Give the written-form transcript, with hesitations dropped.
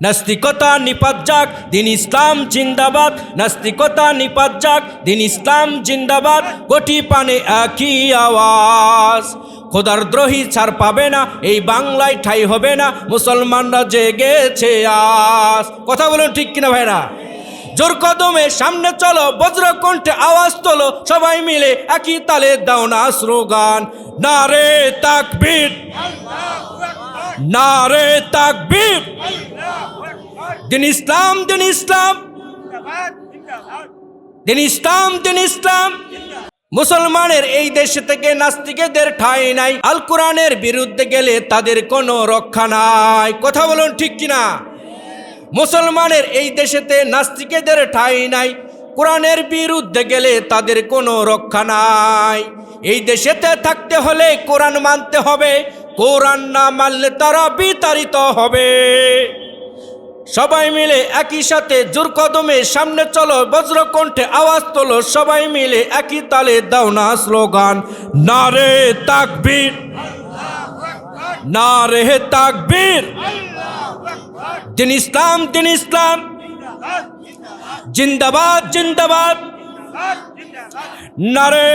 নাস্তিকতা নিপাত যাক, দিন ইসলাম জিন্দাবাদ। নাস্তিকতা নিপাত যাক, দিন ইসলাম জিন্দাবাদ। কোটি পানে একই আওয়াজ। খোদার দ্রোহী ছাড় পাবে না, এই বাংলায় ঠাই হবে না। মুসলমানরা জেগেছে আজ। কথা বলুন ঠিক কিনা ভাইরা? জোর কদমে সামনে চলো, বজ্র কণ্ঠে আওয়াজ তোলো, সবাই মিলে একই তালে দাও না স্লোগান। নারে তাকবীর, নারে তাকবীর। দিন ইসলাম, দিন ইসলাম, দিন ইসলাম, দিন ইসলাম। মুসলমানের এই দেশে থেকে নাস্তিকদের ঠাঁই নাই। আল কোরআনের বিরুদ্ধে গেলে তাদের কোনো রক্ষা নাই। কথা বলুন ঠিক কিনা? মুসলমানের এই দেশেতে নাস্তিকদের ঠাঁই নাই। কোরআনের বিরুদ্ধে গেলে তাদের কোনো রক্ষা নাই। এই দেশেতে থাকতে হলে কোরআন মানতে হবে। কোরআন না মানলে তারা বিতাড়িত হবে। সবাই মিলে একই সাথে জোর কদমে সামনে চলো, বজ্র কণ্ঠে আওয়াজ তোলো, সবাই মিলে একই তালে দাও না স্লোগান। নারে তাকবীর, নারে তাকবীর। দিন ইসলাম, দিন ইসলাম, জিন্দাবাদ, জিন্দাবাদ। নারে